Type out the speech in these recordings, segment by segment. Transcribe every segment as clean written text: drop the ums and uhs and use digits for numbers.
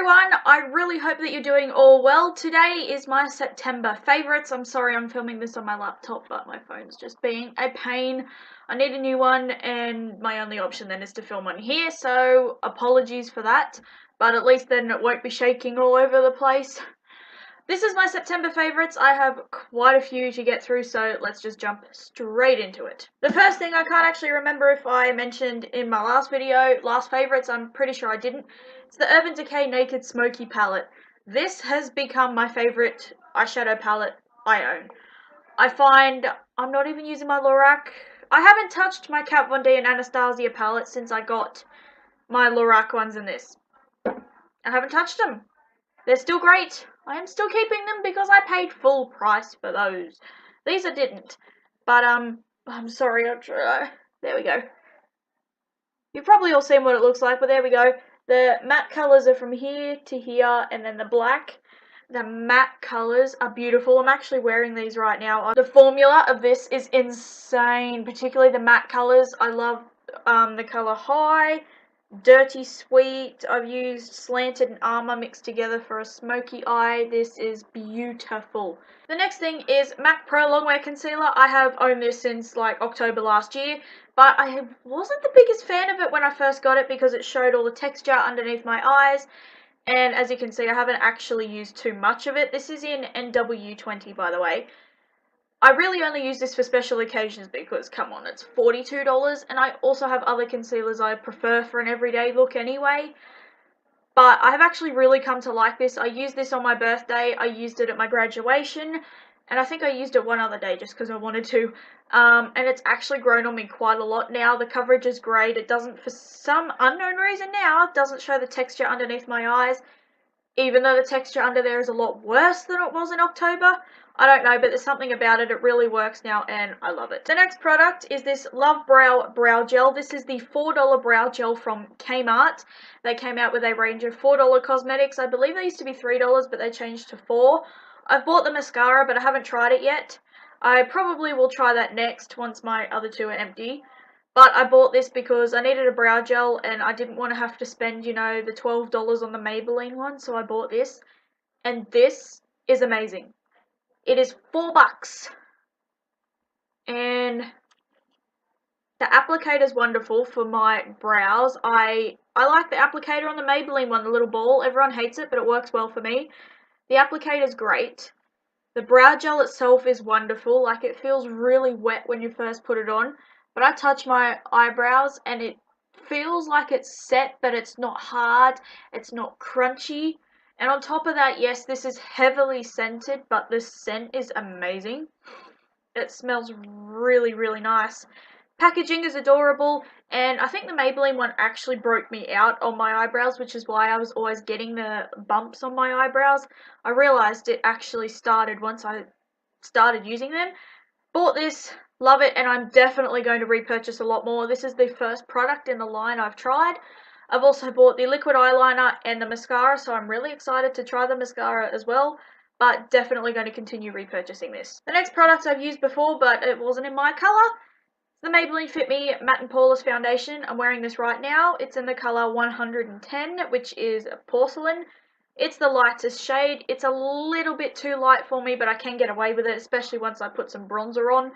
everyone, I really hope that you're doing all well. Today is my September favourites. I'm sorry I'm filming this on my laptop, but my phone's just being a pain. I need a new one and my only option then is to film on here, so apologies for that. But at least then it won't be shaking all over the place. This is my September favourites. I have quite a few to get through, so let's just jump straight into it. The first thing, I can't actually remember if I mentioned in my last video, last favourites, I'm pretty sure I didn't. It's the Urban Decay Naked Smoky palette. This has become my favourite eyeshadow palette I own. I find I'm not even using my Lorac. I haven't touched my Kat Von D and Anastasia palette since I got my Lorac ones in this. I haven't touched them. They're still great. I am still keeping them because I paid full price for those. These I didn't. But, I'm sorry, I'll try. There we go. You've probably all seen what it looks like, but there we go. The matte colours are from here to here, and then the black. The matte colours are beautiful. I'm actually wearing these right now. The formula of this is insane, particularly the matte colours. I love the colour High, Dirty Sweet. I've used Slanted and Armour mixed together for a smoky eye. This is beautiful. The next thing is MAC Pro Longwear Concealer. I have owned this since like October last year, but I wasn't the biggest fan of it when I first got it because it showed all the texture underneath my eyes. And as you can see, I haven't actually used too much of it. This is in NW20, by the way. I really only use this for special occasions because, come on, it's $42, and I also have other concealers I prefer for an everyday look anyway. But I have actually really come to like this. I used this on my birthday, I used it at my graduation, and I think I used it one other day just because I wanted to. And it's actually grown on me quite a lot now. The coverage is great. It doesn't, for some unknown reason now, it doesn't show the texture underneath my eyes. Even though the texture under there is a lot worse than it was in October. I don't know, but there's something about it. It really works now, and I love it. The next product is this Love Brow Gel. This is the $4 brow gel from Kmart. They came out with a range of $4 cosmetics. I believe they used to be $3, but they changed to $4. I've bought the mascara, but I haven't tried it yet. I probably will try that next once my other two are empty. But I bought this because I needed a brow gel and I didn't want to have to spend, you know, the $12 on the Maybelline one, so I bought this. And this is amazing. It is $4. And the applicator is wonderful for my brows. I like the applicator on the Maybelline one, the little ball. Everyone hates it, but it works well for me. The applicator is great. The brow gel itself is wonderful. Like, it feels really wet when you first put it on. But I touch my eyebrows and it feels like it's set, but it's not hard. It's not crunchy. And on top of that, yes, this is heavily scented, but the scent is amazing. It smells really, really nice. Packaging is adorable, and I think the Maybelline one actually broke me out on my eyebrows, which is why I was always getting the bumps on my eyebrows. I realised it actually started once I started using them. Bought this, love it, and I'm definitely going to repurchase a lot more. This is the first product in the line I've tried. I've also bought the liquid eyeliner and the mascara, so I'm really excited to try the mascara as well. But definitely going to continue repurchasing this. The next product I've used before, but it wasn't in my colour. The Maybelline Fit Me Matte and Poreless Foundation. I'm wearing this right now. It's in the colour 110, which is porcelain. It's the lightest shade. It's a little bit too light for me, but I can get away with it, especially once I put some bronzer on.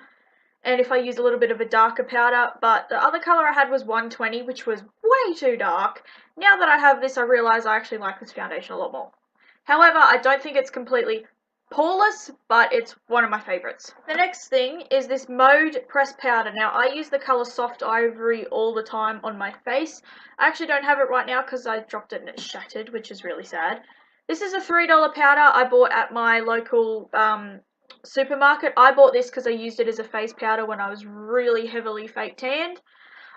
And if I use a little bit of a darker powder. But the other colour I had was 120, which was way too dark. Now that I have this, I realise I actually like this foundation a lot more. However, I don't think it's completely poreless, but it's one of my favourites. The next thing is this Mode Pressed Powder. Now, I use the colour Soft Ivory all the time on my face. I actually don't have it right now because I dropped it and it shattered, which is really sad. This is a $3 powder I bought at my local supermarket. I bought this because I used it as a face powder when I was really heavily fake tanned.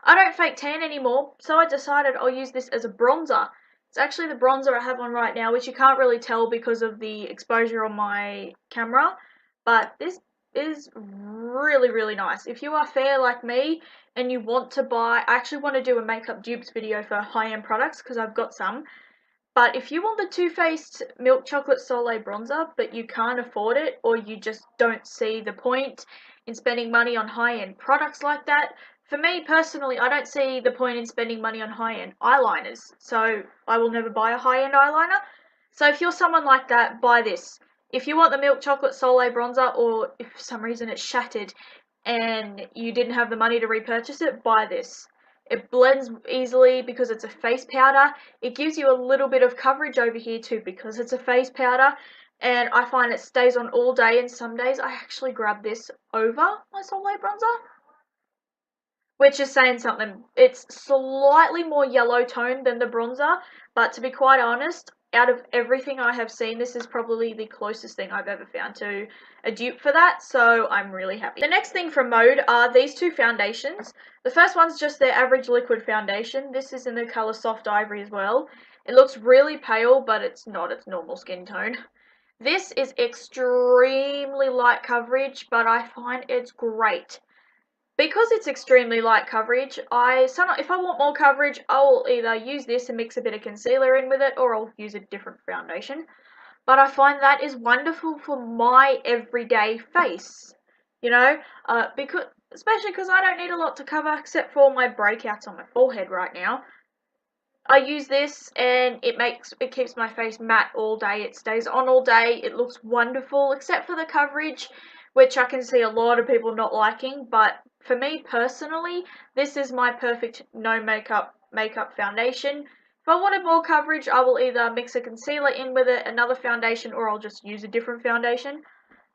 I don't fake tan anymore, so I decided I'll use this as a bronzer. It's actually the bronzer I have on right now, which you can't really tell because of the exposure on my camera, but this is really, really nice. If you are fair like me and you want to buy, I actually want to do a makeup dupes video for high-end products because I've got some, but if you want the Too Faced Milk Chocolate Soleil bronzer, but you can't afford it, or you just don't see the point in spending money on high-end products like that, for me personally, I don't see the point in spending money on high-end eyeliners, so I will never buy a high-end eyeliner. So if you're someone like that, buy this. If you want the Milk Chocolate Soleil bronzer, or if for some reason it's shattered and you didn't have the money to repurchase it, buy this. It blends easily because it's a face powder. It gives you a little bit of coverage over here too because it's a face powder. And I find it stays on all day, and some days I actually grab this over my Soleil bronzer. Which is saying something. It's slightly more yellow toned than the bronzer, but to be quite honest, out of everything I have seen, this is probably the closest thing I've ever found to a dupe for that, so I'm really happy. The next thing from Mode are these two foundations. The first one's just their average liquid foundation. This is in the colour Soft Ivory as well. It looks really pale, but it's not its normal skin tone. This is extremely light coverage, but I find it's great. Because it's extremely light coverage, if I want more coverage, I'll either use this and mix a bit of concealer in with it, or I'll use a different foundation. But I find that is wonderful for my everyday face, you know, especially because I don't need a lot to cover except for my breakouts on my forehead right now. I use this and it keeps my face matte all day. It stays on all day. It looks wonderful, except for the coverage, which I can see a lot of people not liking, but for me personally, this is my perfect no makeup foundation. If I wanted more coverage, I will either mix a concealer in with it, another foundation, or I'll just use a different foundation.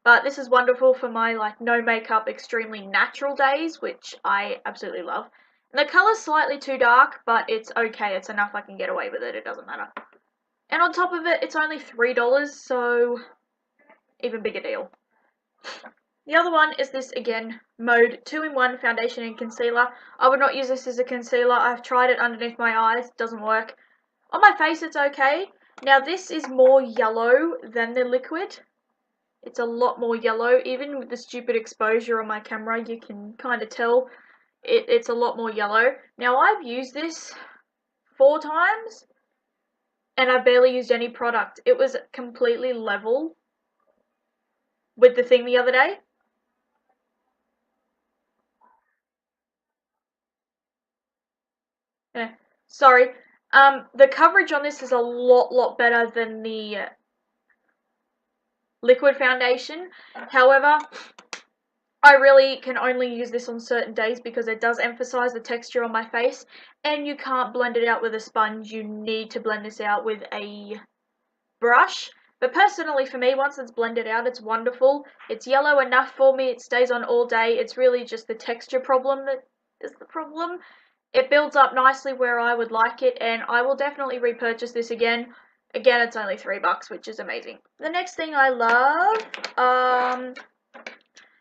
But this is wonderful for my no makeup, extremely natural days, which I absolutely love. And the colour's slightly too dark, but it's okay. It's enough I can get away with it. It doesn't matter. And on top of it, it's only $3, so even bigger deal. The other one is this again, Mode 2-in-1 Foundation and Concealer. I would not use this as a concealer. I've tried it underneath my eyes. It doesn't work. On my face, it's okay. Now, this is more yellow than the liquid. It's a lot more yellow. Even with the stupid exposure on my camera, you can kind of tell it's a lot more yellow. Now, I've used this 4 times, and I barely used any product. It was completely level with the thing the other day. Yeah, sorry. The coverage on this is a lot better than the liquid foundation. However, I really can only use this on certain days because it does emphasize the texture on my face, and you can't blend it out with a sponge. You need to blend this out with a brush. But personally, for me, once it's blended out, it's wonderful. It's yellow enough for me. It stays on all day. It's really just the texture problem that is the problem. It builds up nicely where I would like it, and I will definitely repurchase this again. Again, it's only $3, which is amazing. The next thing I love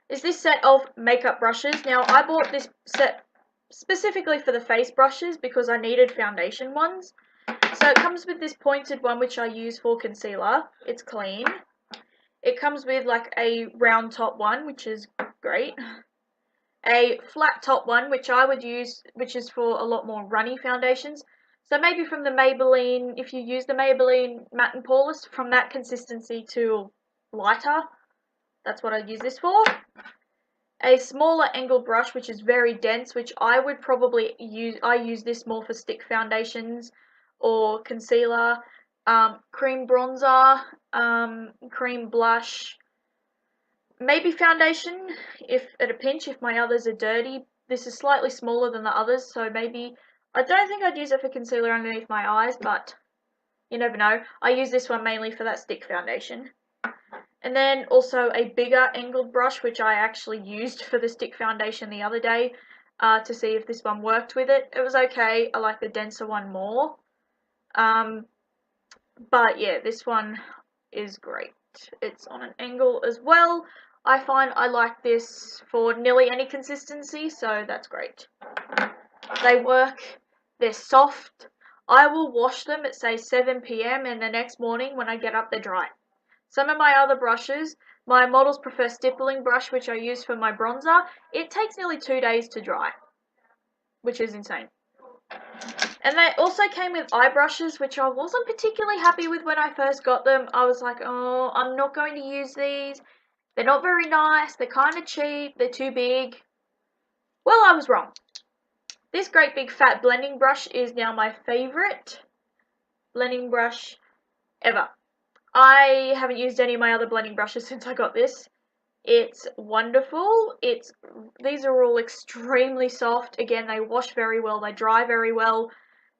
is this set of makeup brushes. Now, I bought this set specifically for the face brushes because I needed foundation ones. So it comes with this pointed one, which I use for concealer. It's clean. It comes with like a round top one, which is great. A flat top one, which I would use, which is for a lot more runny foundations. So maybe from the Maybelline, if you use the Maybelline Matte and Poreless, from that consistency to lighter, that's what I'd use this for. A smaller angled brush, which is very dense, which I would probably use. I use this more for stick foundations or concealer, cream bronzer, cream blush, maybe foundation, if at a pinch, if my others are dirty. This is slightly smaller than the others, so maybe, I don't think I'd use it for concealer underneath my eyes, but you never know. I use this one mainly for that stick foundation. And then also a bigger angled brush, which I actually used for the stick foundation the other day to see if this one worked with it. It was okay. I like the denser one more. But yeah, this one is great. It's on an angle as well. I find I like this for nearly any consistency, so that's great. They work. They're soft. I will wash them at say 7 PM and the next morning when I get up they're dry. Some of my other brushes, my Models Prefer stippling brush, which I use for my bronzer, it takes nearly 2 days to dry, which is insane. And they also came with eye brushes, which I wasn't particularly happy with when I first got them. I was like, oh, I'm not going to use these. They're not very nice. They're kind of cheap. They're too big. Well, I was wrong. This great big fat blending brush is now my favourite blending brush ever. I haven't used any of my other blending brushes since I got this. It's wonderful. These are all extremely soft. Again, they wash very well, they dry very well.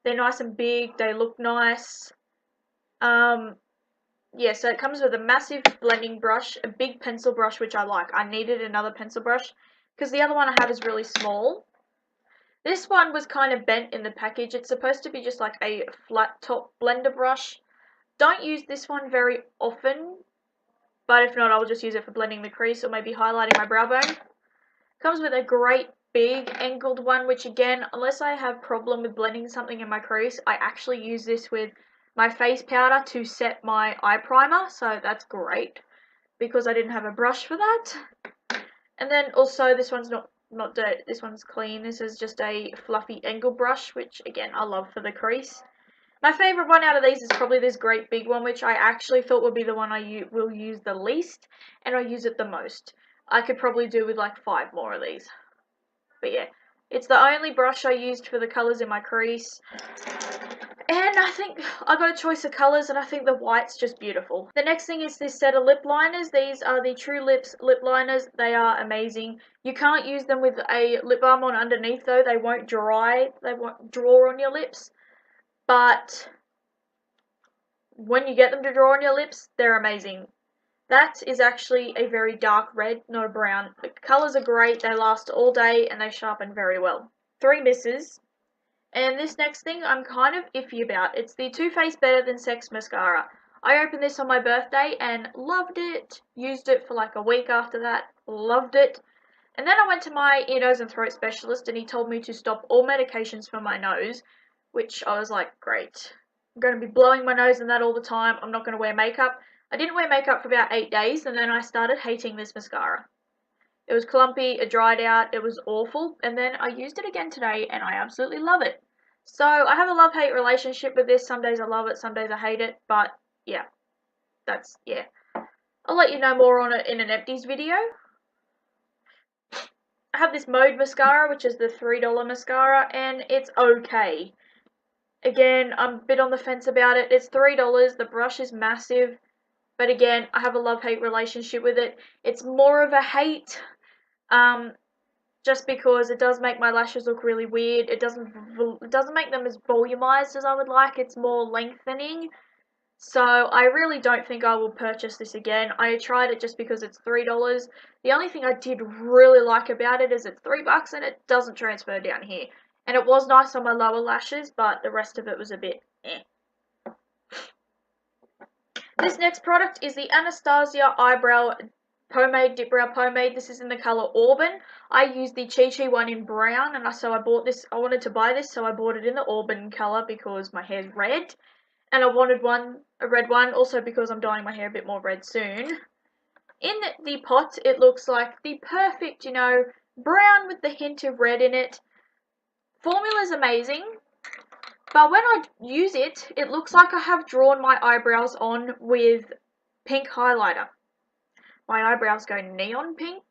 They're nice and big, they look nice. Yeah, so it comes with a massive blending brush, a big pencil brush, which I like. I needed another pencil brush because the other one I have is really small. This one was kind of bent in the package. It's supposed to be just like a flat top blender brush. Don't use this one very often, but if not, I'll just use it for blending the crease or maybe highlighting my brow bone. Comes with a great big angled one, which again, unless I have problem with blending something in my crease, I actually use this with my face powder to set my eye primer, so that's great because I didn't have a brush for that. And then also this one's not dirt, this one's clean. This is just a fluffy angle brush, which again I love for the crease. My favourite one out of these is probably this great big one, which I actually thought would be the one I will use the least, and I use it the most. I could probably do with like 5 more of these. But yeah, it's the only brush I used for the colours in my crease. And I think I got a choice of colours, and I think the white's just beautiful. The next thing is this set of lip liners. These are the True Lips lip liners. They are amazing. You can't use them with a lip balm on underneath though. They won't dry. They won't draw on your lips. But when you get them to draw on your lips, they're amazing. That is actually a very dark red, not a brown. The colours are great. They last all day and they sharpen very well. 3 misses. And this next thing I'm kind of iffy about. It's the Too Faced Better Than Sex mascara. I opened this on my birthday and loved it. Used it for like a week after that. Loved it. And then I went to my ear, nose and throat specialist and he told me to stop all medications for my nose. Which I was like, great. I'm going to be blowing my nose and that all the time. I'm not going to wear makeup. I didn't wear makeup for about 8 days and then I started hating this mascara. It was clumpy, it dried out, it was awful, and then I used it again today and I absolutely love it. So I have a love-hate relationship with this. Some days I love it, some days I hate it, but yeah, yeah. I'll let you know more on it in an empties video. I have this Mode mascara, which is the $3 mascara, and it's okay. Again, I'm a bit on the fence about it. It's $3, the brush is massive, but again, I have a love-hate relationship with it. It's more of a hate. Just because it does make my lashes look really weird. It doesn't make them as volumized as I would like. It's more lengthening. So I really don't think I will purchase this again. I tried it just because it's $3. The only thing I did really like about it is it's $3 and it doesn't transfer down here. And it was nice on my lower lashes, but the rest of it was a bit eh. This next product is the Anastasia Eyebrow Pomade, Dip Brow Pomade. This is in the colour Auburn. I used the Chi Chi one in brown, and so I bought this. I wanted to buy this, so I bought it in the Auburn colour because my hair's red. And I wanted a red one, also because I'm dyeing my hair a bit more red soon. In the pot, it looks like the perfect, you know, brown with the hint of red in it. Formula's amazing. But when I use it, it looks like I have drawn my eyebrows on with pink highlighter. My eyebrows go neon pink,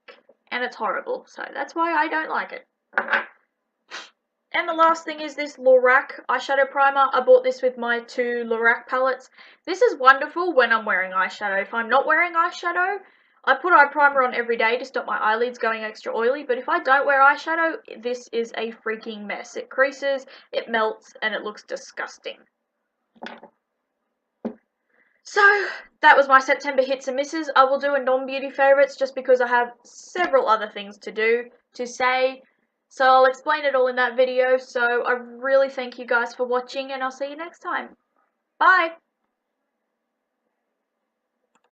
and it's horrible, so that's why I don't like it. And the last thing is this Lorac eyeshadow primer. I bought this with my 2 Lorac palettes. This is wonderful when I'm wearing eyeshadow. If I'm not wearing eyeshadow, I put eye primer on every day to stop my eyelids going extra oily, but if I don't wear eyeshadow, this is a freaking mess. It creases, it melts, and it looks disgusting. So, that was my September hits and misses. I will do a non-beauty favourites just because I have several other things to say. So I'll explain it all in that video. So I really thank you guys for watching and I'll see you next time. Bye!